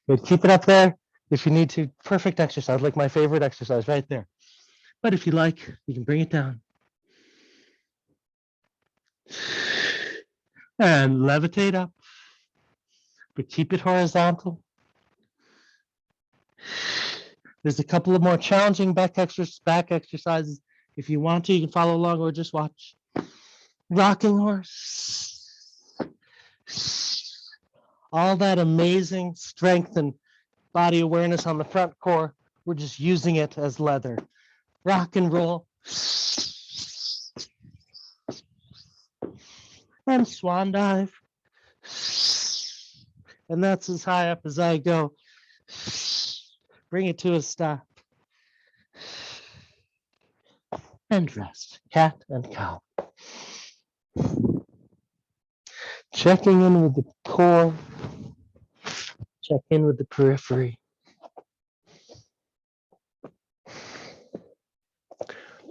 Good. Keep it up there if you need to. Perfect exercise, like my favorite exercise right there. But if you like, you can bring it down. And levitate up. But keep it horizontal. There's a couple of more challenging back exercises. If you want to, you can follow along or just watch. Rocking horse. All that amazing strength and body awareness on the front core. We're just using it as leather. Rock and roll. And swan dive. And that's as high up as I go. Bring it to a stop. And rest. Cat and cow. Checking in with the core. Check in with the periphery.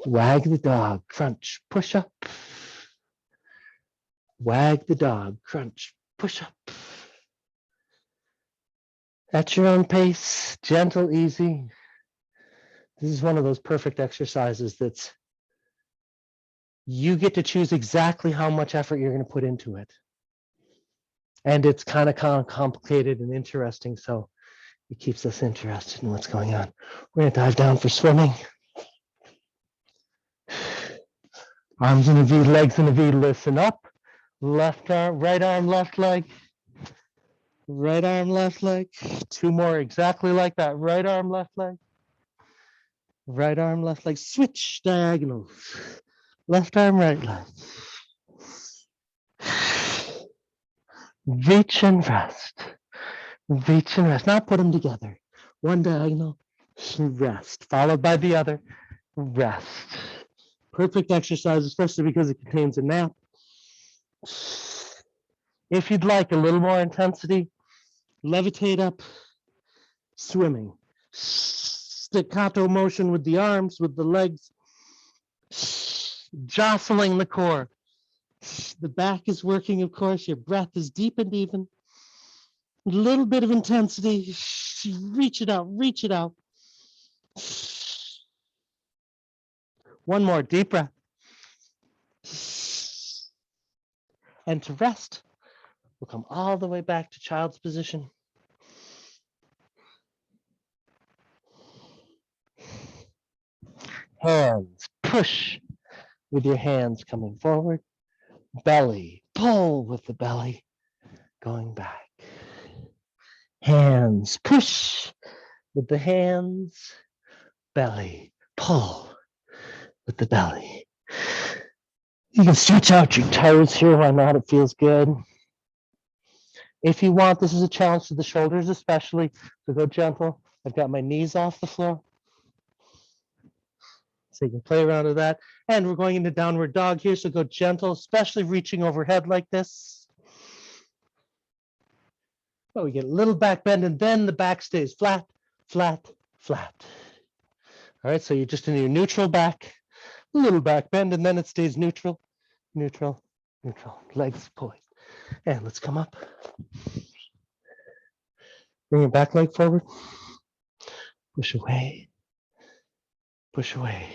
Wag the dog, crunch, push up. Wag the dog, crunch, push up. At your own pace, gentle, easy. This is one of those perfect exercises that's you get to choose exactly how much effort you're going to put into it. And it's kind of complicated and interesting, so it keeps us interested in what's going on. We're going to dive down for swimming. Arms in a V, legs in a V, listen up. Left arm, right arm, left leg. Right arm, left leg. Two more exactly like that. Right arm, left leg. Right arm, left leg. Switch diagonals. Left arm, right leg. Reach and rest. Reach and rest. Now put them together. One diagonal, rest. Followed by the other, rest. Perfect exercise, especially because it contains a nap. If you'd like a little more intensity, levitate up, swimming. Staccato motion with the arms, with the legs, jostling the core. The back is working, of course. Your breath is deep and even. A little bit of intensity. Reach it out, reach it out. One more deep breath. And to rest, we'll come all the way back to child's position. Hands, push with your hands coming forward. Belly, pull with the belly, going back. Hands, push with the hands. Belly, pull with the belly. You can stretch out your toes here. Why not? It feels good. If you want, this is a challenge to the shoulders especially, so go gentle. I've got my knees off the floor. So you can play around with that. And we're going into downward dog here, so go gentle, especially reaching overhead like this. But we get a little back bend, and then the back stays flat, flat, flat. All right, so you're just in your neutral back, a little back bend, and then it stays neutral, neutral, neutral. Legs poised. And let's come up. Bring your back leg forward. Push away. Push away.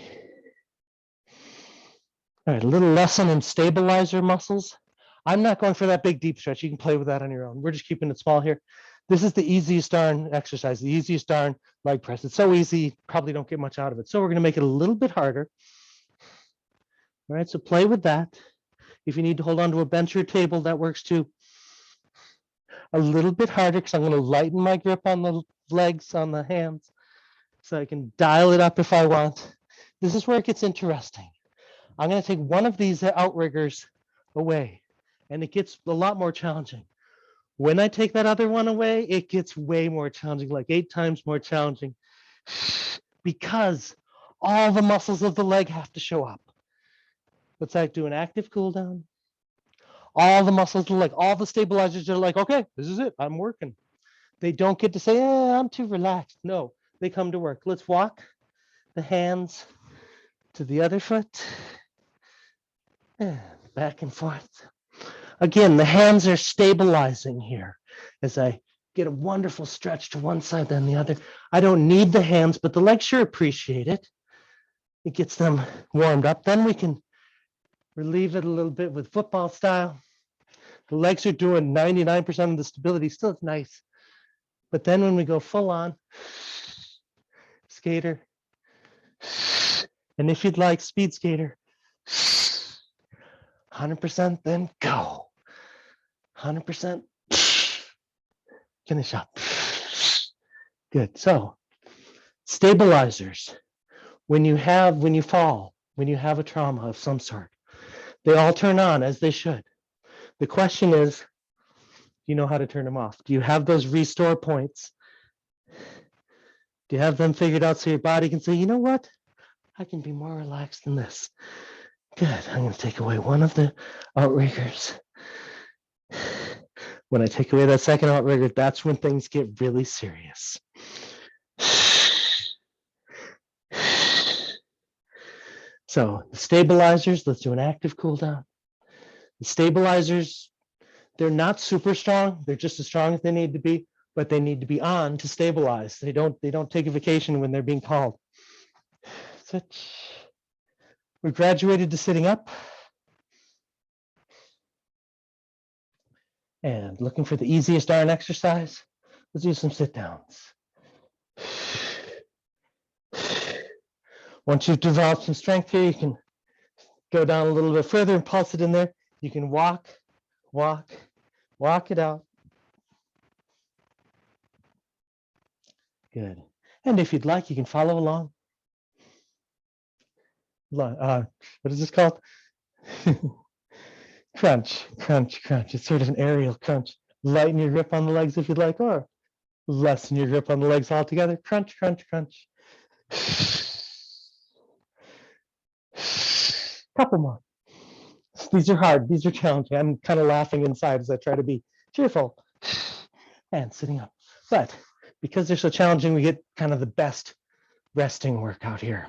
All right, a little lesson in stabilizer muscles. I'm not going for that big deep stretch. You can play with that on your own. We're just keeping it small here. This is the easiest darn exercise, the easiest darn leg press. It's so easy, probably don't get much out of it. So we're going to make it a little bit harder. All right, so play with that. If you need to hold on to a bench or table, that works too. A little bit harder because I'm going to lighten my grip on the legs, on the hands, so I can dial it up if I want. This is where it gets interesting. I'm going to take one of these outriggers away, and it gets a lot more challenging. When I take that other one away, it gets way more challenging, like 8 times more challenging, because all the muscles of the leg have to show up. Let's do an active cool down. All the muscles of the leg, all the stabilizers are like, okay, this is it, I'm working. They don't get to say, I'm too relaxed. No, they come to work. Let's walk the hands to the other foot. And back and forth. Again, the hands are stabilizing here as I get a wonderful stretch to one side then the other. I don't need the hands, but the legs sure appreciate it. It gets them warmed up. Then we can relieve it a little bit with football style. The legs are doing 99% of the stability. Still, it's nice. But then when we go full on, skater, and if you'd like, speed skater, 100%, then go. 100%, finish up. Good. So, stabilizers. When you fall, when you have a trauma of some sort, they all turn on as they should. The question is, do you know how to turn them off? Do you have those restore points? Do you have them figured out so your body can say, you know what? I can be more relaxed than this. Good. I'm going to take away one of the outriggers. When I take away that second outrigger, that's when things get really serious. So the stabilizers, let's do an active cool down. The stabilizers, they're not super strong. They're just as strong as they need to be, but they need to be on to stabilize. They don't take a vacation when they're being called. Switch. We graduated to sitting up. And looking for the easiest darn exercise, let's do some sit downs. Once you've developed some strength here, you can go down a little bit further and pulse it in there. You can walk it out. Good. And if you'd like, you can follow along. What is this called? Crunch. It's sort of an aerial crunch. Lighten your grip on the legs if you'd like, or lessen your grip on the legs altogether. Crunch. Couple more. These are hard. These are challenging. I'm kind of laughing inside as I try to be cheerful and sitting up. But because they're so challenging, we get kind of the best resting workout here.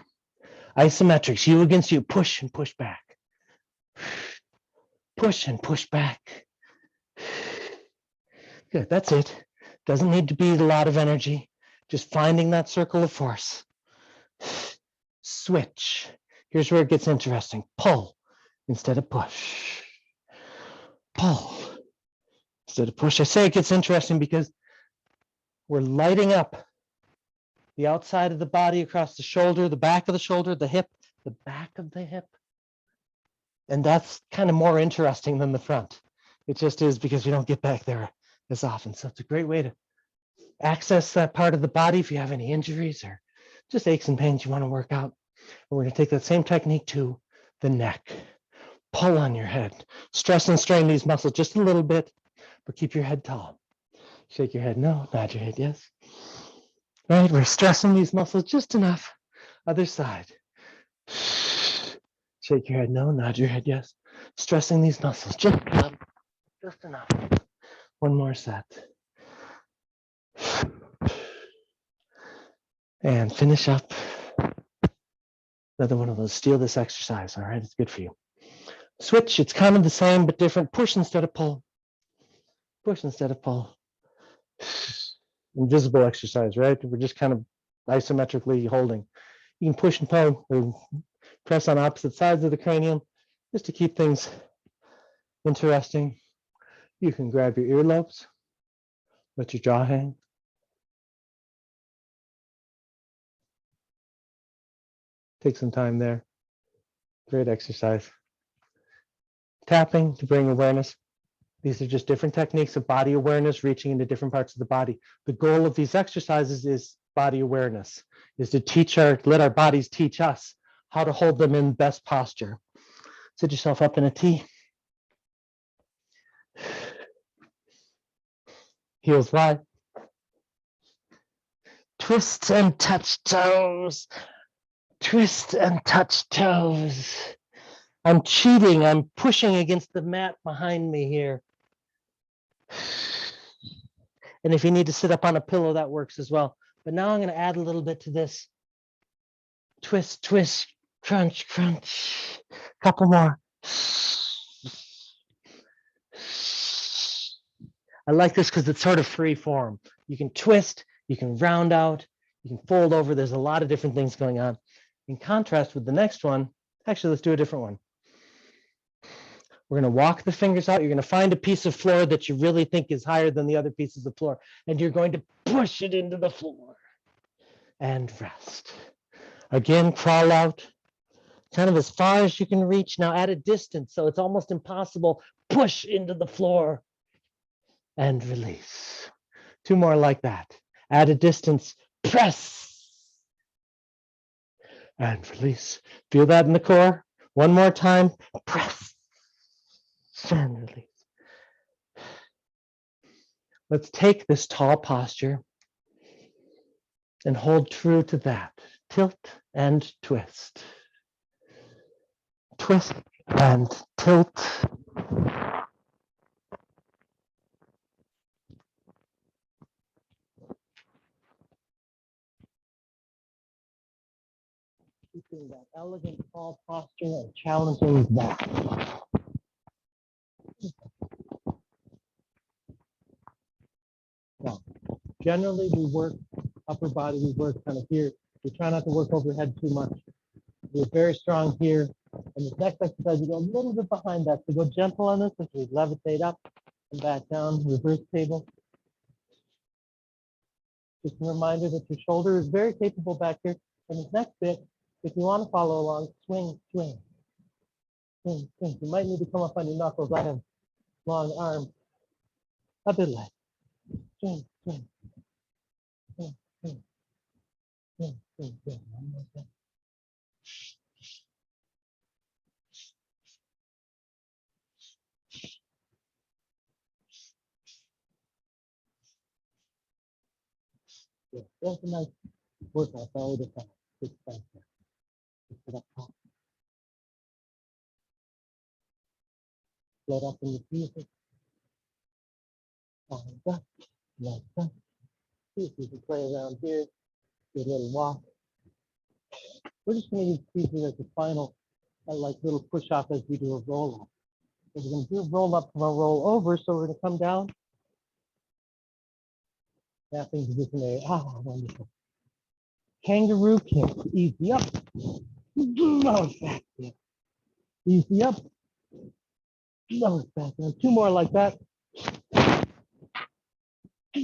Isometrics, you against you, push and push back. Push and push back. Good, that's it. Doesn't need to be a lot of energy. Just finding that circle of force. Switch. Here's where it gets interesting. Pull instead of push. Pull instead of push. I say it gets interesting because we're lighting up the outside of the body across the shoulder, the back of the shoulder, the hip, the back of the hip. And that's kind of more interesting than the front. It just is because you don't get back there as often. So it's a great way to access that part of the body if you have any injuries or just aches and pains you want to work out. And we're going to take that same technique to the neck. Pull on your head. Stress and strain these muscles just a little bit, but keep your head tall. Shake your head no, nod your head yes. Right, we're stressing these muscles just enough. Other side. Shake your head no, nod your head yes. Stressing these muscles just enough. Just enough. One more set. And finish up. Another one of those, steal this exercise, all right? It's good for you. Switch, it's kind of the same, but different. Push instead of pull. Push instead of pull. Invisible exercise, right? We're just kind of isometrically holding. You can push and pull or press on opposite sides of the cranium. Just to keep things interesting, you can grab your earlobes, let your jaw hang. Take some time there. Great exercise. Tapping to bring awareness. These are just different techniques of body awareness, reaching into different parts of the body. The goal of these exercises is body awareness, is to let our bodies teach us how to hold them in best posture. Sit yourself up in a T. Heels wide. Twist and touch toes. Twist and touch toes. I'm cheating. I'm pushing against the mat behind me here. And if you need to sit up on a pillow, that works as well. But now I'm going to add a little bit to this. Twist, twist, crunch, crunch. Couple more. I like this because it's sort of free form. You can twist, you can round out, you can fold over. There's a lot of different things going on. In contrast with the next one, actually, let's do a different one. We're going to walk the fingers out. You're going to find a piece of floor that you really think is higher than the other pieces of floor, and you're going to push it into the floor and rest. Again, crawl out, kind of as far as you can reach. Now at a distance, so it's almost impossible. Push into the floor and release. Two more like that. At a distance, press and release. Feel that in the core. One more time, press and release. Let's take this tall posture and hold true to that. Tilt and twist. Twist and tilt. Keeping that elegant tall posture and challenging that. Now, generally we work upper body, we work kind of here. We try not to work overhead too much. We're very strong here. And this next exercise, you go a little bit behind that. So go gentle on this as we levitate up and back down, reverse table. Just a reminder that your shoulder is very capable back here. And this next bit, if you want to follow along, swing, swing, swing, swing. You might need to come up on your knuckles. I have long arms. A bit less. Swing, swing, swing, swing, swing, swing, swing. One more time. Yeah, that's a nice workout all the time. Good stuff there. Put up top. Float up in the feet. Like that. See if you can play around here. Do a little walk. We're just going to use pieces as the final, like little push up as we do a roll up. So we're going to do a roll up from a roll over. So we're going to come down. Tapping to different area. Ah, wonderful. Kangaroo kick. Easy up. Bounce back there. Easy up. Bounce back down. Two more like that.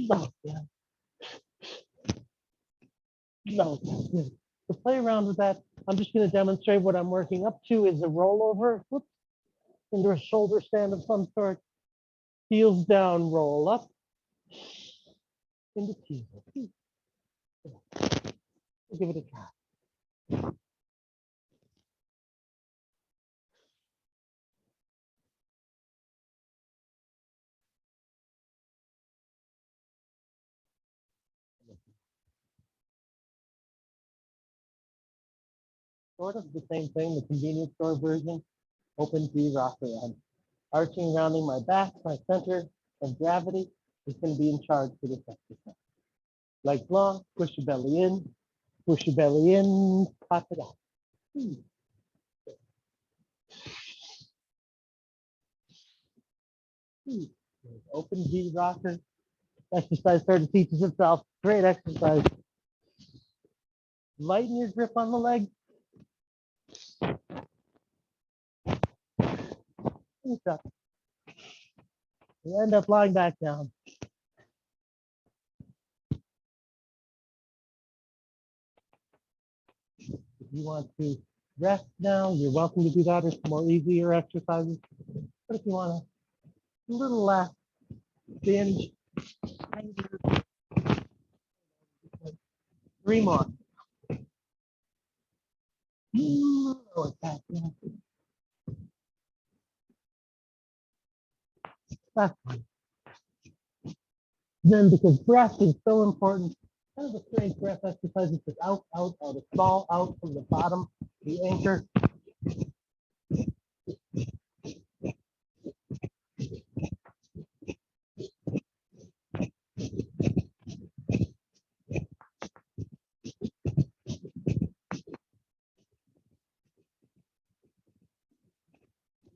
Bounce down. Bounce down. To play around with that, I'm just going to demonstrate what I'm working up to is a rollover. Whoops. Into a shoulder stand of some sort. Heels down, roll up. Into teasel. Give it a try. Sort of the same thing, the convenience store version. Open V rocker. I'm arching, rounding my back, my center of gravity is going to be in charge for this exercise. Legs long, push your belly in, pop it out. Open V rocker. Exercise sort of teaches itself. Great exercise. Lighten your grip on the leg. Finish up. You end up lying back down. If you want to rest now, you're welcome to do that. It's more easier exercises. But if you want a little less binge, 3 more. Lower back down. Last one. Then, because breath is so important, kind of a strange breath exercise. It's just out, out, out, a small out from the bottom, the anchor.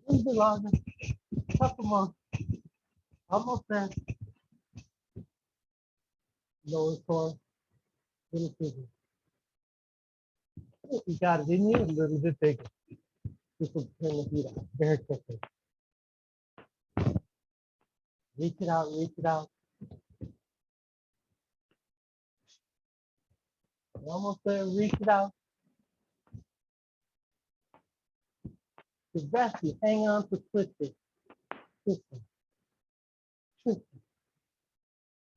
A little bit longer, couple more, almost there. Lower core, little figure. If you got it in you, a little bit bigger. This will turn the feet out very quickly. Reach it out, reach it out. You're almost there, reach it out. The rest, you hang on to twist it. Twist it. Twist it.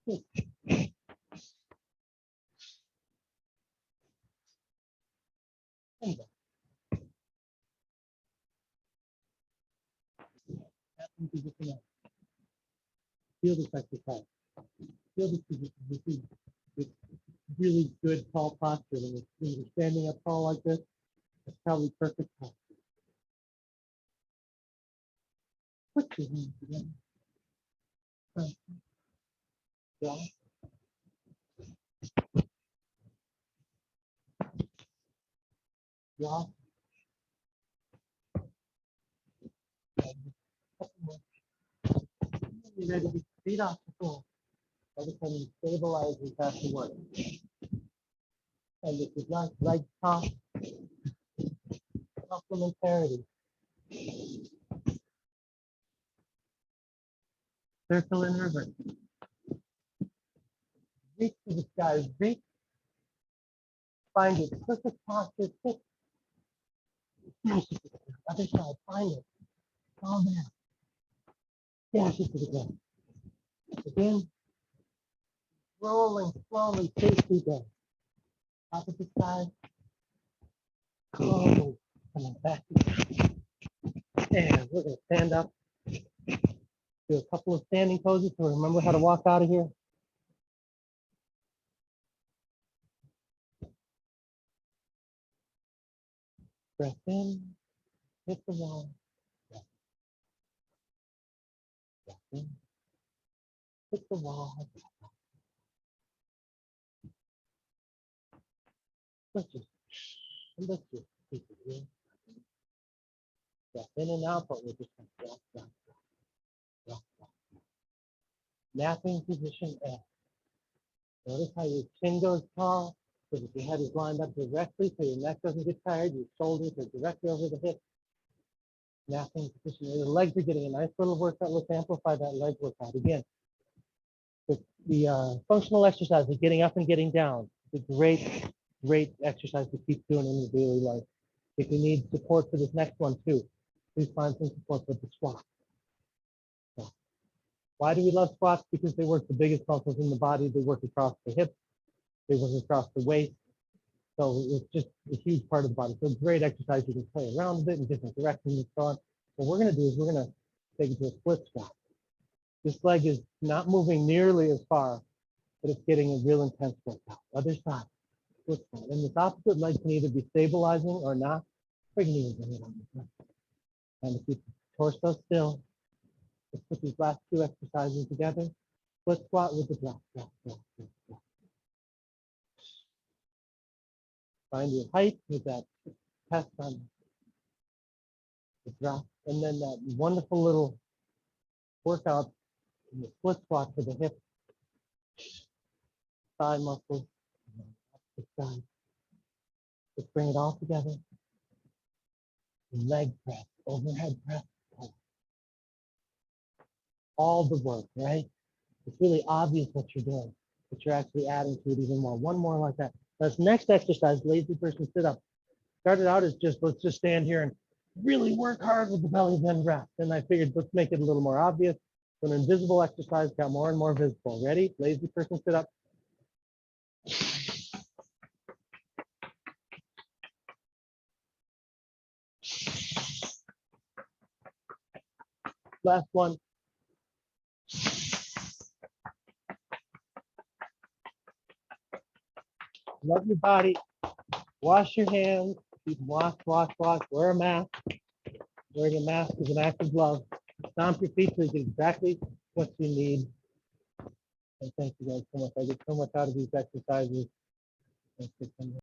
Twist it. And back. That one to the connect. Feel this exercise. Feel this position. This is really good tall posture. When you're standing up tall like this, it's probably perfect posture. Put your hands together. Drop. Drop. You're ready to get feet off the floor. All of a sudden, stabilize and pass the work. And this is not right top. Complementarity. Circle in reverse. Reach to the sky. Reach. Find it. Perfect posture. Sit. Dash it to the ground. Other side. Find it. Fall down. Dash it to the ground. Again. Rolling slowly. Safely down. Opposite side. Calmly coming back. And we're going to stand up. Do a couple of standing poses to remember how to walk out of here. Breath in, hit the wall. Breath in, hit the wall. Let's just keep it here. Breath in and out, but we're just going to drop, drop, drop, drop, drop. Napping position F. Notice how your chin goes tall, so that your head is lined up directly, so your neck doesn't get tired. Your shoulders are directly over the hip. Napping position. Your legs are getting a nice little workout. Let's amplify that leg workout again. The functional exercise of getting up and getting down. It's a great exercise to keep doing in your daily life. If you need support for this next one too, please find some support with the squat. So, why do we love squats? Because they work the biggest muscles in the body. They work across the hips. They work across the waist. So it's just a huge part of the body. So it's a great exercise. You can play around a bit in different directions and so on. What we're going to do is we're going to take it to a split squat. This leg is not moving nearly as far, but it's getting a real intense workout. Other side, split squat. And this opposite leg can either be stabilizing or not. We can even bring it on the front. And if you torso still, let's put these last two exercises together. Split squat with the drop, drop, drop, drop, drop. Find your height with that test on the drop. And then that wonderful little workout in the split squat for the hip, thigh muscles, the side. Let's bring it all together. Leg press, overhead press, pull. all the work, right? It's really obvious what you're doing, but you're actually adding to it even more. One more like that. This next exercise, lazy person sit up. Started out as just, let's just stand here and really work hard with the belly bend breath. Then I figured, let's make it a little more obvious. So an invisible exercise got more and more visible. Ready? Lazy person sit up. Last one. Love your body. Wash your hands. Keep wash, wash, wash. Wear a mask. Wearing a mask is an act of love. Stomp your feet so you get exactly what you need. And thank you guys so much. I get so much out of these exercises. Thanks for coming.